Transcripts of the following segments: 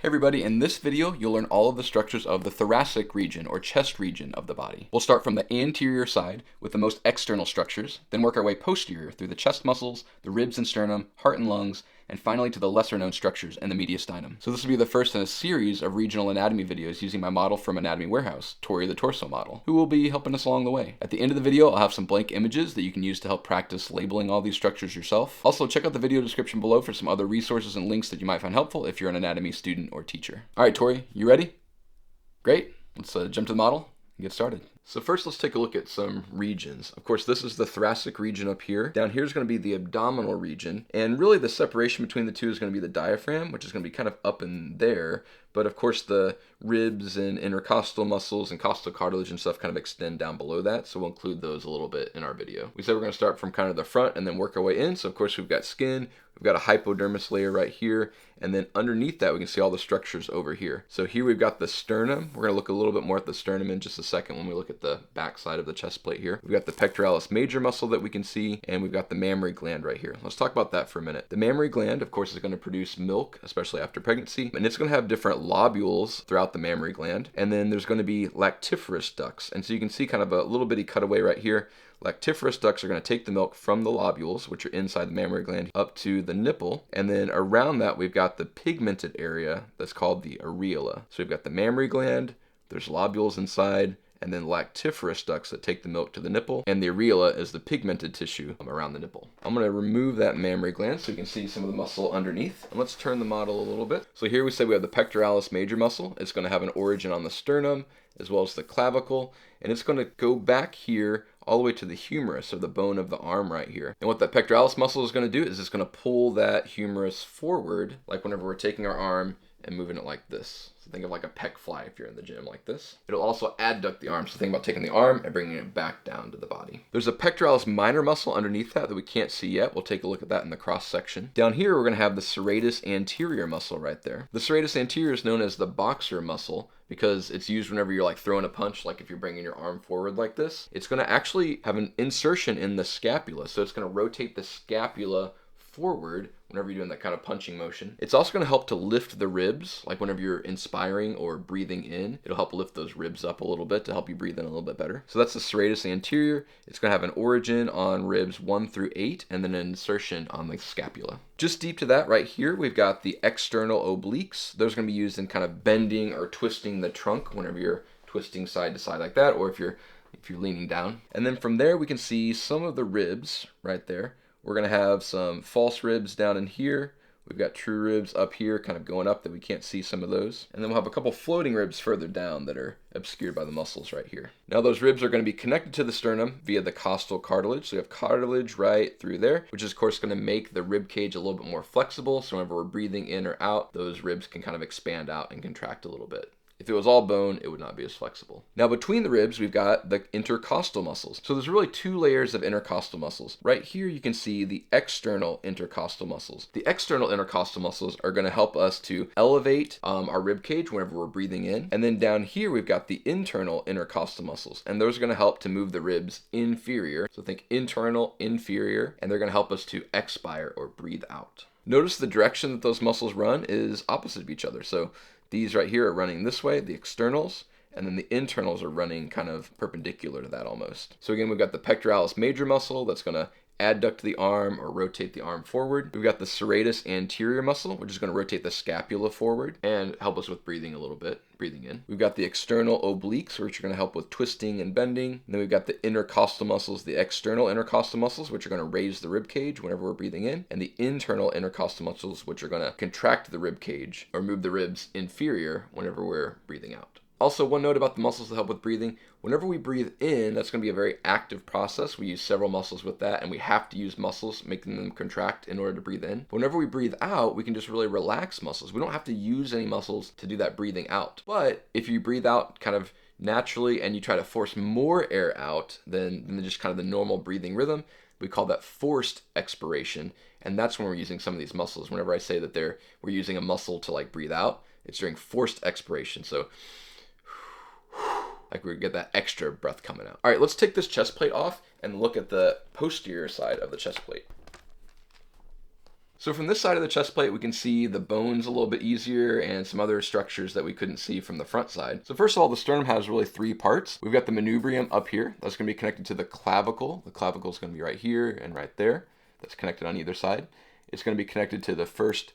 everybody, in this video you'll learn all of the structures of the thoracic region or chest region of the body. We'll start from the anterior side with the most external structures, then work our way posterior through the chest muscles, the ribs and sternum, heart and lungs, and finally to the lesser known structures and the mediastinum. So this will be the first in a series of regional anatomy videos using my model from Anatomy Warehouse, Tori the torso model, who will be helping us along the way. At the end of the video I'll have some blank images that you can use to help practice labeling all these structures yourself. Also check out the video description below for some other resources and links that you might find helpful if you're an anatomy student or teacher. Alright Tori, you ready? Great, let's jump to the model and get started. So first let's take a look at some regions. Of course this is the thoracic region up here. Down here is going to be the abdominal region, and really the separation between the two is going to be the diaphragm, which is going to be kind of up in there. But of course the ribs and intercostal muscles and costal cartilage and stuff kind of extend down below that, so we'll include those a little bit in our video. We said we're going to start from kind of the front and then work our way in. So of course we've got skin, we've got a hypodermis layer right here, and then underneath that we can see all the structures over here. So here we've got the sternum. We're going to look a little bit more at the sternum in just a second when we look at the back side of the chest plate here. We've got the pectoralis major muscle that we can see, and we've got the mammary gland right here. Let's talk about that for a minute. The mammary gland, of course, is going to produce milk, especially after pregnancy, and it's going to have different lobules throughout the mammary gland, and then there's going to be lactiferous ducts. And so you can see kind of a little bitty cutaway right here. Lactiferous ducts are going to take the milk from the lobules, which are inside the mammary gland, up to the nipple, and then around that we've got the pigmented area that's called the areola. So we've got the mammary gland, there's lobules inside, and then lactiferous ducts that take the milk to the nipple, and the areola is the pigmented tissue around the nipple. I'm going to remove that mammary gland so you can see some of the muscle underneath, and let's turn the model a little bit. So here we say we have the pectoralis major muscle. It's going to have an origin on the sternum as well as the clavicle, and it's going to go back here all the way to the humerus, or the bone of the arm right here. And what that pectoralis muscle is going to do is it's going to pull that humerus forward, like whenever we're taking our arm and moving it like this. So think of like a pec fly if you're in the gym like this. It'll also adduct the arm, so think about taking the arm and bringing it back down to the body. There's a pectoralis minor muscle underneath that we can't see yet. We'll take a look at that in the cross section. Down here we're going to have the serratus anterior muscle right there. The serratus anterior is known as the boxer muscle because it's used whenever you're like throwing a punch, like if you're bringing your arm forward like this. It's going to actually have an insertion in the scapula, so it's going to rotate the scapula forward whenever you're doing that kind of punching motion. It's also going to help to lift the ribs, like whenever you're inspiring or breathing in, it'll help lift those ribs up a little bit to help you breathe in a little bit better. So that's the serratus anterior. It's going to have an origin on ribs 1 through 8 and then an insertion on the scapula. Just deep to that right here, we've got the external obliques. Those are going to be used in kind of bending or twisting the trunk whenever you're twisting side to side like that, or if you're leaning down. And then from there we can see some of the ribs right there. We're going to have some false ribs down in here. We've got true ribs up here kind of going up that we can't see some of those. And then we'll have a couple floating ribs further down that are obscured by the muscles right here. Now those ribs are going to be connected to the sternum via the costal cartilage. So we have cartilage right through there, which is of course going to make the rib cage a little bit more flexible. So whenever we're breathing in or out, those ribs can kind of expand out and contract a little bit. If it was all bone, it would not be as flexible. Now between the ribs, we've got the intercostal muscles. So there's really 2 layers of intercostal muscles. Right here you can see the external intercostal muscles. The external intercostal muscles are going to help us to elevate our rib cage whenever we're breathing in. And then down here we've got the internal intercostal muscles, and those are going to help to move the ribs inferior. So think internal, inferior, and they're going to help us to expire or breathe out. Notice the direction that those muscles run is opposite of each other. So these right here are running this way, the externals, and then the internals are running kind of perpendicular to that almost. So again, we've got the pectoralis major muscle that's going to adduct the arm or rotate the arm forward. We've got the serratus anterior muscle, which is going to rotate the scapula forward and help us with breathing a little bit, breathing in. We've got the external obliques, which are going to help with twisting and bending. And then we've got the intercostal muscles, the external intercostal muscles, which are going to raise the rib cage whenever we're breathing in, and the internal intercostal muscles, which are going to contract the rib cage or move the ribs inferior whenever we're breathing out. Also, one note about the muscles that help with breathing. Whenever we breathe in, that's going to be a very active process. We use several muscles with that, and we have to use muscles, making them contract in order to breathe in. But whenever we breathe out, we can just really relax muscles. We don't have to use any muscles to do that breathing out. But if you breathe out kind of naturally and you try to force more air out than just kind of the normal breathing rhythm, we call that forced expiration. And that's when we're using some of these muscles. Whenever I say that we're using a muscle to like breathe out, it's during forced expiration. So like we get that extra breath coming out. All right, let's take this chest plate off and look at the posterior side of the chest plate. So from this side of the chest plate, we can see the bones a little bit easier and some other structures that we couldn't see from the front side. So first of all, the sternum has really three parts. We've got the manubrium up here. That's going to be connected to the clavicle. The clavicle is going to be right here and right there. That's connected on either side. It's going to be connected to the first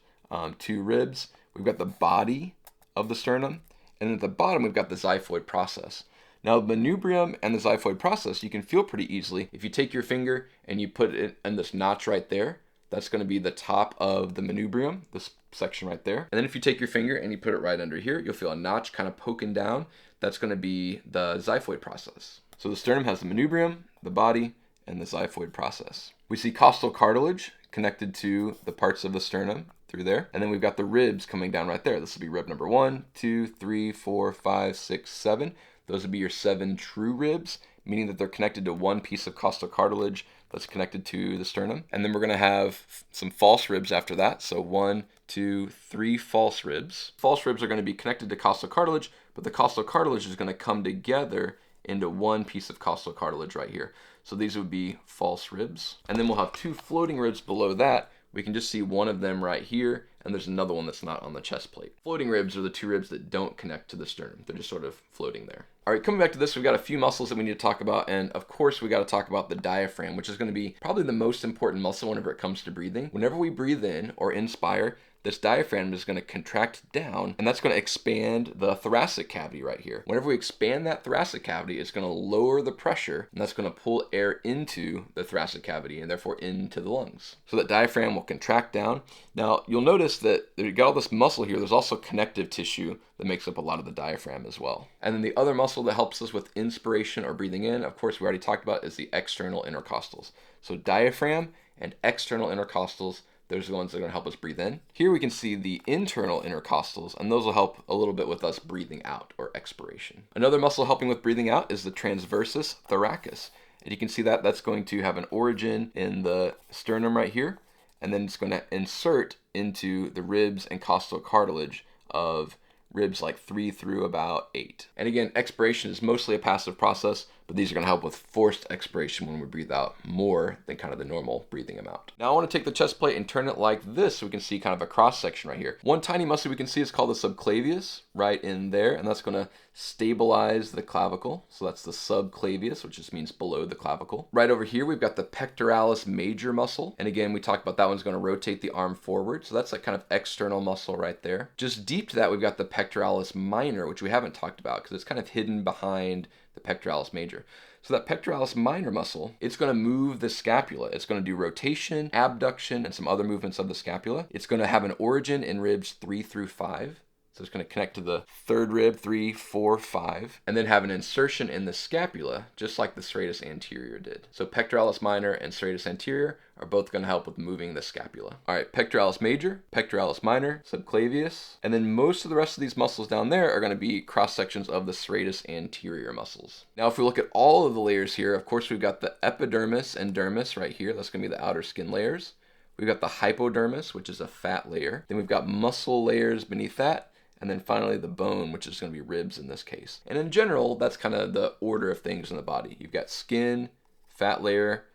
two ribs. We've got the body of the sternum. And at the bottom, we've got the xiphoid process. Now, the manubrium and the xiphoid process, you can feel pretty easily. If you take your finger and you put it in this notch right there, that's going to be the top of the manubrium, this section right there. And then if you take your finger and you put it right under here, you'll feel a notch kind of poking down. That's going to be the xiphoid process. So the sternum has the manubrium, the body, and the xiphoid process. We see costal cartilage connected to the parts of the sternum through there. And then we've got the ribs coming down right there. This will be rib number 1, 2, 3, 4, 5, 6, 7. Those would be your 7 true ribs, meaning that they're connected to one piece of costal cartilage that's connected to the sternum. And then we're going to have some false ribs after that. So 1, 2, 3 false ribs. False ribs are going to be connected to costal cartilage, but the costal cartilage is going to come together into one piece of costal cartilage right here. So these would be false ribs. And then we'll have 2 floating ribs below that. We can just see one of them right here, and there's another one that's not on the chest plate. Floating ribs are the 2 ribs that don't connect to the sternum. They're just sort of floating there. All right, coming back to this, we've got a few muscles that we need to talk about, and of course we got to talk about the diaphragm, which is going to be probably the most important muscle whenever it comes to breathing. Whenever we breathe in or inspire, this diaphragm is going to contract down, and that's going to expand the thoracic cavity right here. Whenever we expand that thoracic cavity, it's going to lower the pressure, and that's going to pull air into the thoracic cavity and therefore into the lungs. So that diaphragm will contract down. Now, you'll notice that you got all this muscle here. There's also connective tissue that makes up a lot of the diaphragm as well. And then the other muscle that helps us with inspiration or breathing in, of course, we already talked about, is the external intercostals. So diaphragm and external intercostals, those are the ones that are going to help us breathe in. Here we can see the internal intercostals, and those will help a little bit with us breathing out or expiration. Another muscle helping with breathing out is the transversus thoracus. And you can see that that's going to have an origin in the sternum right here, and then it's going to insert into the ribs and costal cartilage of ribs like 3 through about 8. And again, expiration is mostly a passive process, but these are going to help with forced expiration when we breathe out more than kind of the normal breathing amount. Now I want to take the chest plate and turn it like this so we can see kind of a cross section right here. One tiny muscle we can see is called the subclavius right in there, and that's going to stabilize the clavicle. So that's the subclavius, which just means below the clavicle. Right over here, we've got the pectoralis major muscle. And again, we talked about that one's going to rotate the arm forward. So that's a kind of external muscle right there. Just deep to that, we've got the pectoralis minor, which we haven't talked about because it's kind of hidden behind the pectoralis major. So that pectoralis minor muscle, it's going to move the scapula. It's going to do rotation, abduction, and some other movements of the scapula. It's going to have an origin in ribs 3 through 5. So it's going to connect to the 3rd rib, 3, 4, 5, and then have an insertion in the scapula, just like the serratus anterior did. So pectoralis minor and serratus anterior are both going to help with moving the scapula. All right, pectoralis major, pectoralis minor, subclavius, and then most of the rest of these muscles down there are going to be cross sections of the serratus anterior muscles. Now, if we look at all of the layers here, of course, we've got the epidermis and dermis right here. That's going to be the outer skin layers. We've got the hypodermis, which is a fat layer. Then we've got muscle layers beneath that. And then finally the bone, which is going to be ribs in this case. And in general, that's kind of the order of things in the body. You've got skin, fat layer,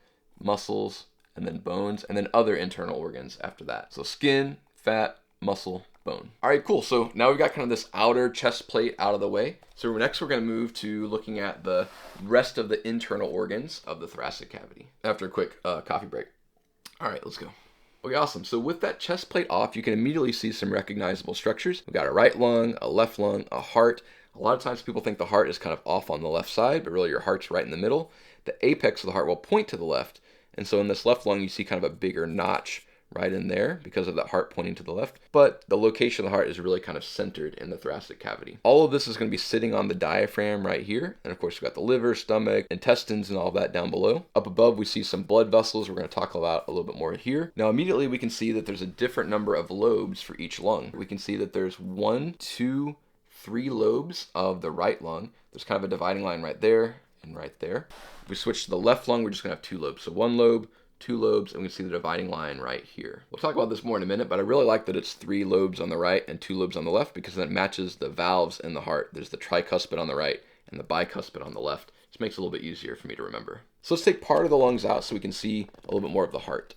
muscles, and then bones, and then other internal organs after that. So skin, fat, muscle, bone. All right, cool. So now we've got kind of this outer chest plate out of the way. So next we're going to move to looking at the rest of the internal organs of the thoracic cavity after a quick coffee break. All right, let's go. Okay, awesome. So with that chest plate off, you can immediately see some recognizable structures. We've got a right lung, a left lung, a heart. A lot of times people think the heart is kind of off on the left side, but really your heart's right in the middle. The apex of the heart will point to the left. And so in this left lung, you see kind of a bigger notch right in there because of that heart pointing to the left. But the location of the heart is really kind of centered in the thoracic cavity. All of this is going to be sitting on the diaphragm right here. And of course, we've got the liver, stomach, intestines, and all of that down below. Up above, we see some blood vessels we're going to talk about a little bit more here. Now, immediately we can see that there's a different number of lobes for each lung. We can see that there's 1, 2, 3 lobes of the right lung. There's kind of a dividing line right there and right there. If we switch to the left lung, we're just going to have 2 lobes. So 1 lobe, 2 lobes, and we can see the dividing line right here. We'll talk about this more in a minute, but I really like that it's 3 lobes on the right and 2 lobes on the left because that matches the valves in the heart. There's the tricuspid on the right and the bicuspid on the left. This makes it a little bit easier for me to remember. So let's take part of the lungs out so we can see a little bit more of the heart.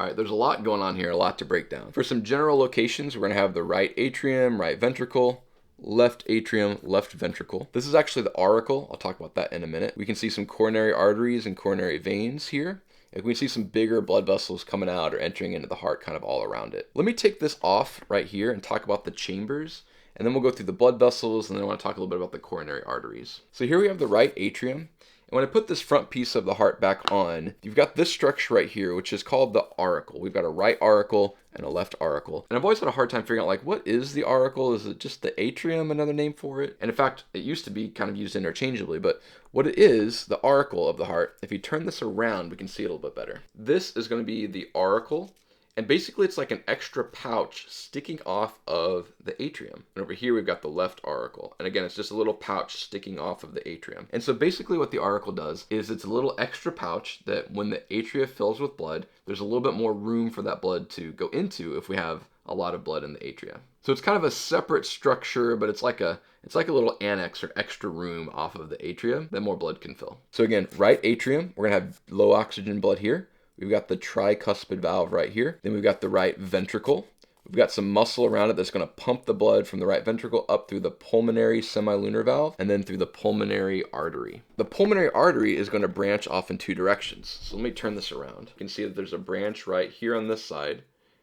All right, there's a lot going on here, a lot to break down. For some general locations, we're going to have the right atrium, right ventricle, left atrium, left ventricle. This is actually the auricle. I'll talk about that in a minute. We can see some coronary arteries and coronary veins here. And we can see some bigger blood vessels coming out or entering into the heart kind of all around it. Let me take this off right here and talk about the chambers. And then we'll go through the blood vessels, and then I want to talk a little bit about the coronary arteries. So here we have the right atrium. And when I put this front piece of the heart back on, you've got this structure right here, which is called the auricle. We've got a right auricle and a left auricle. And I've always had a hard time figuring out, like, what is the auricle? Is it just the atrium, another name for it? And in fact, it used to be kind of used interchangeably, but what it is, the auricle of the heart, if you turn this around, we can see it a little bit better. This is going to be the auricle. And basically, it's like an extra pouch sticking off of the atrium. And over here, we've got the left auricle. And again, it's just a little pouch sticking off of the atrium. And so basically what the auricle does is it's a little extra pouch that when the atria fills with blood, there's a little bit more room for that blood to go into if we have a lot of blood in the atria. So it's kind of a separate structure, but it's like a little annex or extra room off of the atria that more blood can fill. So again, right atrium, we're gonna have low oxygen blood here. We've got the tricuspid valve right here. Then we've got the right ventricle. We've got some muscle around it that's going to pump the blood from the right ventricle up through the pulmonary semilunar valve and then through the pulmonary artery. The pulmonary artery is going to branch off in two directions. So let me turn this around. You can see that there's a branch right here on this side,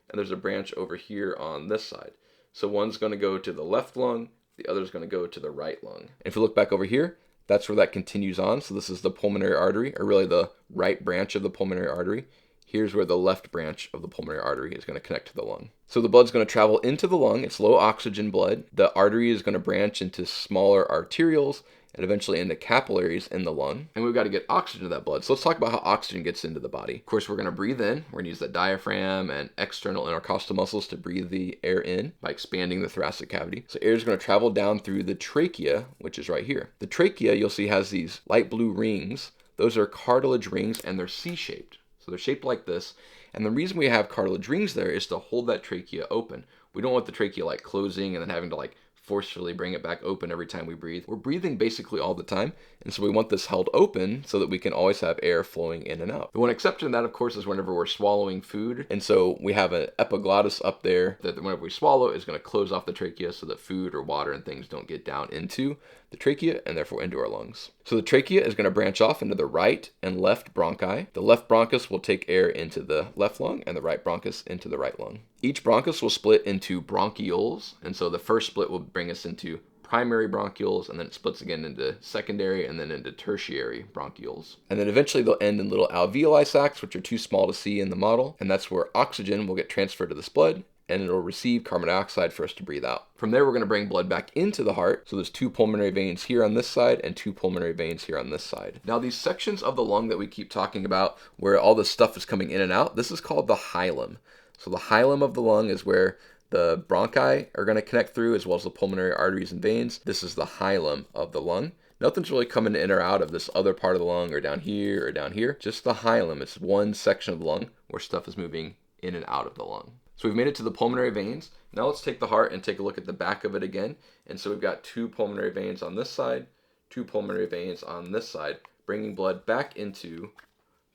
and there's a branch over here on this side. So one's going to go to the left lung, the other's going to go to the right lung. And if you look back over here, that's where that continues on. So this is the pulmonary artery, or really the right branch of the pulmonary artery. Here's where the left branch of the pulmonary artery is going to connect to the lung. So the blood's going to travel into the lung. It's low oxygen blood. The artery is going to branch into smaller arterioles and eventually into capillaries in the lung. And we've got to get oxygen to that blood. So let's talk about how oxygen gets into the body. Of course, we're going to breathe in. We're going to use the diaphragm and external intercostal muscles to breathe the air in by expanding the thoracic cavity. So air is going to travel down through the trachea, which is right here. The trachea, you'll see, has these light blue rings. Those are cartilage rings, and they're C-shaped. So they're shaped like this. And the reason we have cartilage rings there is to hold that trachea open. We don't want the trachea like closing and then having to like forcefully bring it back open every time we breathe. We're breathing basically all the time, and so we want this held open so that we can always have air flowing in and out. The one exception to that, of course, is whenever we're swallowing food, and so we have an epiglottis up there that whenever we swallow is going to close off the trachea so that food or water and things don't get down into the trachea and therefore into our lungs. So the trachea is going to branch off into the right and left bronchi. The left bronchus will take air into the left lung and the right bronchus into the right lung. Each bronchus will split into bronchioles, and so the first split will bring us into primary bronchioles, and then it splits again into secondary and then into tertiary bronchioles. And then eventually they'll end in little alveoli sacs, which are too small to see in the model, and that's where oxygen will get transferred to this blood, and it'll receive carbon dioxide for us to breathe out. From there, we're going to bring blood back into the heart. So there's two pulmonary veins here on this side and two pulmonary veins here on this side. Now, these sections of the lung that we keep talking about where all this stuff is coming in and out, this is called the hilum. So the hilum of the lung is where the bronchi are going to connect through, as well as the pulmonary arteries and veins. This is the hilum of the lung. Nothing's really coming in or out of this other part of the lung or down here or down here. Just the hilum. It's one section of the lung where stuff is moving in and out of the lung. So we've made it to the pulmonary veins. Now let's take the heart and take a look at the back of it again. And so we've got two pulmonary veins on this side, two pulmonary veins on this side, bringing blood back into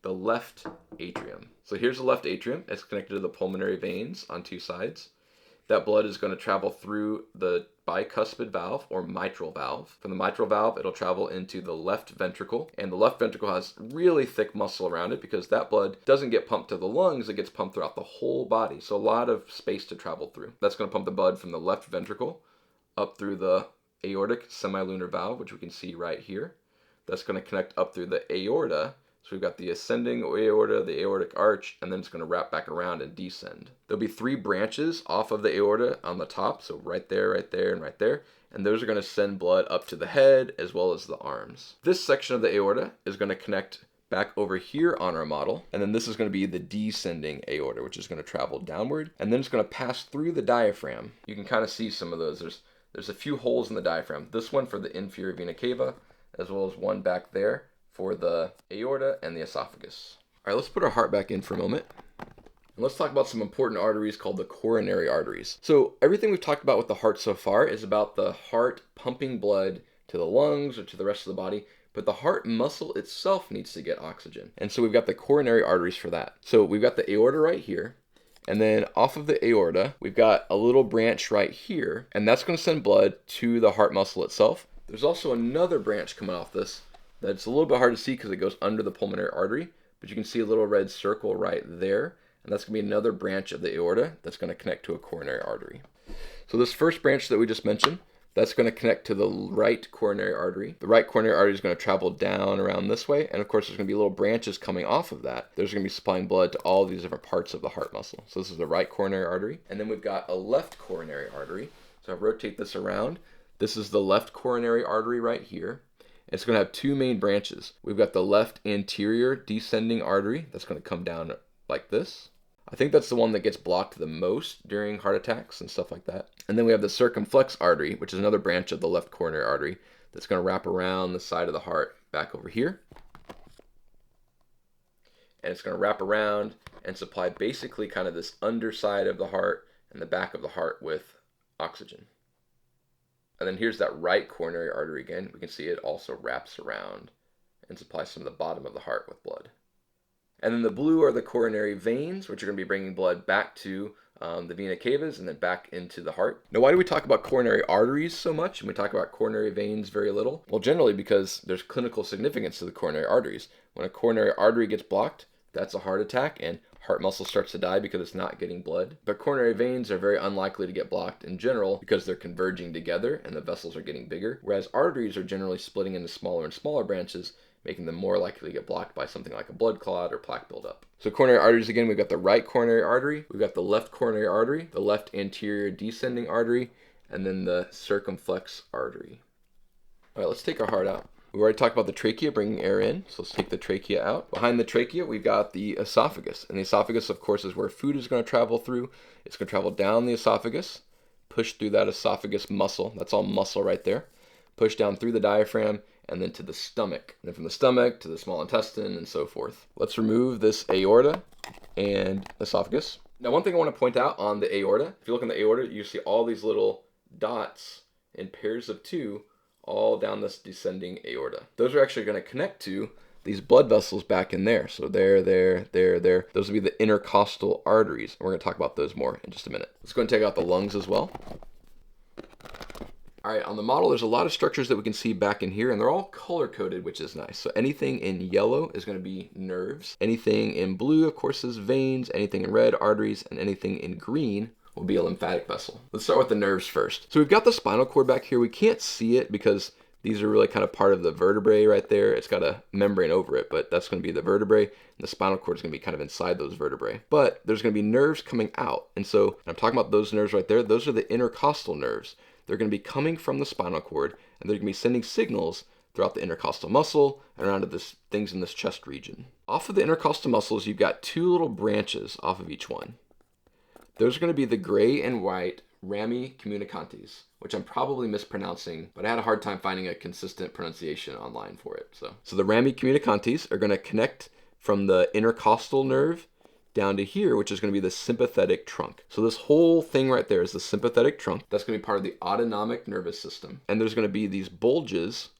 the left atrium. So here's the left atrium. It's connected to the pulmonary veins on two sides. That blood is going to travel through the bicuspid valve or mitral valve. From the mitral valve, it'll travel into the left ventricle, and the left ventricle has really thick muscle around it because that blood doesn't get pumped to the lungs, it gets pumped throughout the whole body. So a lot of space to travel through. That's going to pump the blood from the left ventricle up through the aortic semilunar valve, which we can see right here. That's going to connect up through the aorta. So we've got the ascending aorta, the aortic arch, and then it's going to wrap back around and descend. There'll be three branches off of the aorta on the top, so right there, and right there. And those are going to send blood up to the head as well as the arms. This section of the aorta is going to connect back over here on our model, and then this is going to be the descending aorta, which is going to travel downward, and then it's going to pass through the diaphragm. You can kind of see some of those. There's a few holes in the diaphragm. This one for the inferior vena cava, as well as one back there for the aorta and the esophagus. All right, let's put our heart back in for a moment. And let's talk about some important arteries called the coronary arteries. So everything we've talked about with the heart so far is about the heart pumping blood to the lungs or to the rest of the body, but the heart muscle itself needs to get oxygen. And so we've got the coronary arteries for that. So we've got the aorta right here, and then off of the aorta, we've got a little branch right here, and that's going to send blood to the heart muscle itself. There's also another branch coming off this that's a little bit hard to see because it goes under the pulmonary artery, but you can see a little red circle right there, and that's going to be another branch of the aorta that's going to connect to a coronary artery. So this first branch that we just mentioned, that's going to connect to the right coronary artery. The right coronary artery is going to travel down around this way, and of course there's going to be little branches coming off of that. There's going to be supplying blood to all these different parts of the heart muscle. So this is the right coronary artery, and then we've got a left coronary artery. So I rotate this around. This is the left coronary artery right here. It's going to have two main branches. We've got the left anterior descending artery that's going to come down like this. I think that's the one that gets blocked the most during heart attacks and stuff like that. And then we have the circumflex artery, which is another branch of the left coronary artery that's going to wrap around the side of the heart back over here. And it's going to wrap around and supply basically kind of this underside of the heart and the back of the heart with oxygen. And then here's that right coronary artery again. We can see it also wraps around and supplies some of the bottom of the heart with blood. And then the blue are the coronary veins, which are going to be bringing blood back to the vena cavas and then back into the heart. Now, why do we talk about coronary arteries so much and we talk about coronary veins very little? Well, generally because there's clinical significance to the coronary arteries. When a coronary artery gets blocked, that's a heart attack and heart muscle starts to die because it's not getting blood. But coronary veins are very unlikely to get blocked in general because they're converging together and the vessels are getting bigger, whereas arteries are generally splitting into smaller and smaller branches, making them more likely to get blocked by something like a blood clot or plaque buildup. So coronary arteries, again, we've got the right coronary artery, we've got the left coronary artery, the left anterior descending artery, and then the circumflex artery. All right, let's take our heart out. We've already talked about the trachea, bringing air in, so let's take the trachea out. Behind the trachea, we've got the esophagus, and the esophagus, of course, is where food is going to travel through. It's going to travel down the esophagus, push through that esophagus muscle, that's all muscle right there, push down through the diaphragm, and then to the stomach. And then from the stomach to the small intestine and so forth. Let's remove this aorta and esophagus. Now, one thing I want to point out on the aorta, if you look on the aorta, you see all these little dots in pairs of two all down this descending aorta. Those are actually going to connect to these blood vessels back in there. So there. Those will be the intercostal arteries. And we're going to talk about those more in just a minute. Let's go and take out the lungs as well. All right, on the model, there's a lot of structures that we can see back in here, and they're all color-coded, which is nice. So anything in yellow is going to be nerves. Anything in blue, of course, is veins. Anything in red, arteries. And anything in green will be a lymphatic vessel. Let's start with the nerves first. So we've got the spinal cord back here. We can't see it because these are really kind of part of the vertebrae right there. It's got a membrane over it, but that's going to be the vertebrae, and the spinal cord is going to be kind of inside those vertebrae. But there's going to be nerves coming out. And so I'm talking about those nerves right there. Those are the intercostal nerves. They're going to be coming from the spinal cord, and they're going to be sending signals throughout the intercostal muscle and around to this things in this chest region. Off of the intercostal muscles, you've got two little branches off of each one. Those are going to be the gray and white rami communicantes, which I'm probably mispronouncing, but I had a hard time finding a consistent pronunciation online for it. So the rami communicantes are going to connect from the intercostal nerve down to here, which is going to be the sympathetic trunk. So this whole thing right there is the sympathetic trunk. That's going to be part of the autonomic nervous system. And there's going to be these bulges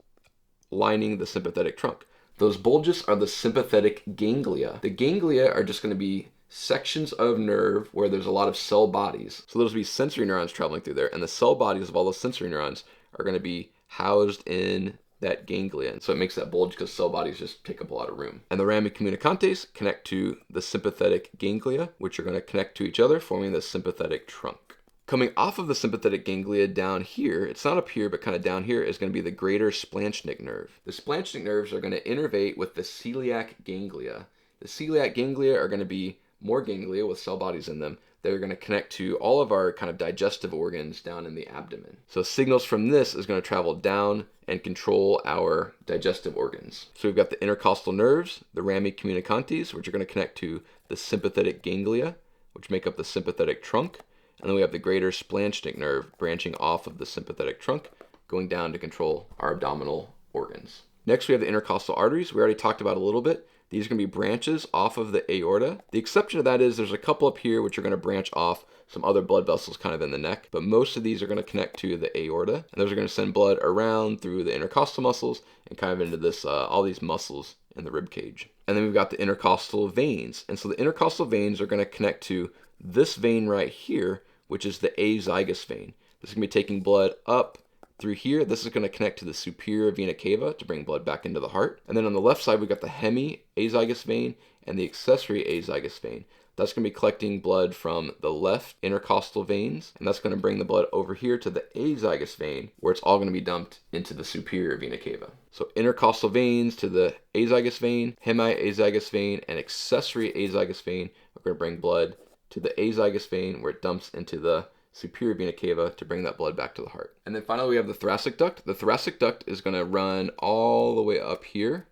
lining the sympathetic trunk. Those bulges are the sympathetic ganglia. The ganglia are just going to be sections of nerve where there's a lot of cell bodies. So those will be sensory neurons traveling through there, and the cell bodies of all those sensory neurons are going to be housed in that ganglia. And so it makes that bulge because cell bodies just take up a lot of room. And the rami communicantes connect to the sympathetic ganglia, which are going to connect to each other, forming the sympathetic trunk. Coming off of the sympathetic ganglia down here, it's not up here, but kind of down here, is going to be the greater splanchnic nerve. The splanchnic nerves are going to innervate with the celiac ganglia. The celiac ganglia are going to be more ganglia with cell bodies in them. They're going to connect to all of our kind of digestive organs down in the abdomen. So signals from this is going to travel down and control our digestive organs. So we've got the intercostal nerves, the rami communicantes, which are going to connect to the sympathetic ganglia, which make up the sympathetic trunk. And then we have the greater splanchnic nerve branching off of the sympathetic trunk, going down to control our abdominal organs. Next, we have the intercostal arteries. We already talked about a little bit. These are going to be branches off of the aorta. The exception to that is there's a couple up here which are going to branch off some other blood vessels kind of in the neck, but most of these are going to connect to the aorta, and those are going to send blood around through the intercostal muscles and kind of into this all these muscles in the rib cage. And then we've got the intercostal veins, and so the intercostal veins are going to connect to this vein right here, which is the azygos vein. This is going to be taking blood up through here. This is going to connect to the superior vena cava to bring blood back into the heart. And then on the left side, we've got the hemiazygos vein and the accessory azygos vein. That's going to be collecting blood from the left intercostal veins, and that's going to bring the blood over here to the azygos vein, where it's all going to be dumped into the superior vena cava. So intercostal veins to the azygos vein, hemiazygos vein, and accessory azygos vein are going to bring blood to the azygos vein, where it dumps into the superior vena cava to bring that blood back to the heart. And then finally we have the thoracic duct. The thoracic duct is going to run all the way up here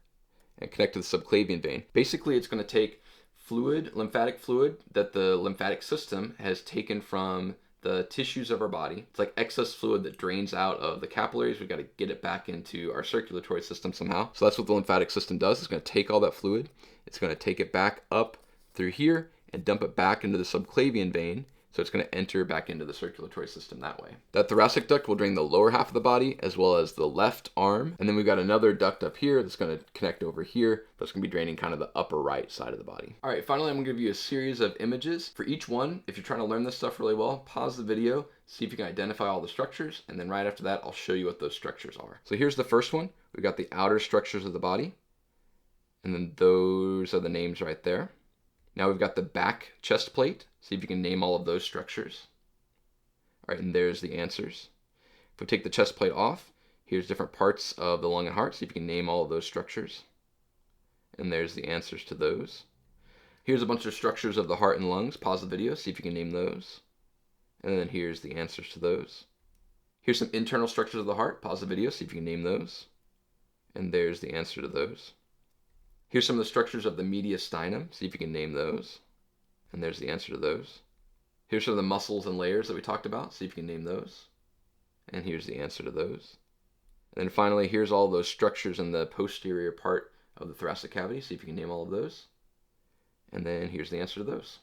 and connect to the subclavian vein. Basically it's going to take fluid, lymphatic fluid that the lymphatic system has taken from the tissues of our body. It's like excess fluid that drains out of the capillaries. We've got to get it back into our circulatory system somehow. So that's what the lymphatic system does. It's going to take all that fluid. It's going to take it back up through here and dump it back into the subclavian vein. So it's going to enter back into the circulatory system that way. That thoracic duct will drain the lower half of the body as well as the left arm. And then we've got another duct up here that's going to connect over here. That's going to be draining kind of the upper right side of the body. All right, finally, I'm going to give you a series of images. For each one, if you're trying to learn this stuff really well, pause the video, see if you can identify all the structures. And then right after that, I'll show you what those structures are. So here's the first one. We've got the outer structures of the body. And then those are the names right there. Now we've got the back chest plate. See if you can name all of those structures. All right, and there's the answers. If we take the chest plate off, here's different parts of the lung and heart. See if you can name all of those structures. And there's the answers to those. Here's a bunch of structures of the heart and lungs. Pause the video, see if you can name those. And then here's the answers to those. Here's some internal structures of the heart. Pause the video, see if you can name those. And there's the answer to those. Here's some of the structures of the mediastinum. See if you can name those. And there's the answer to those. Here's some of the muscles and layers that we talked about. See if you can name those. And here's the answer to those. And then finally, here's all those structures in the posterior part of the thoracic cavity. See if you can name all of those. And then here's the answer to those.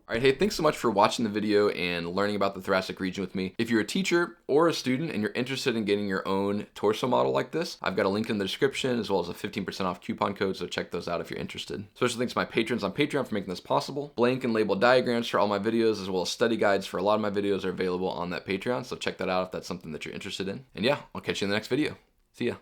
All right, hey, thanks so much for watching the video and learning about the thoracic region with me. If you're a teacher or a student and you're interested in getting your own torso model like this, I've got a link in the description as well as a 15% off coupon code, so check those out if you're interested. Special thanks to my patrons on Patreon for making this possible. Blank and labeled diagrams for all my videos as well as study guides for a lot of my videos are available on that Patreon, so check that out if that's something that you're interested in. And yeah, I'll catch you in the next video. See ya.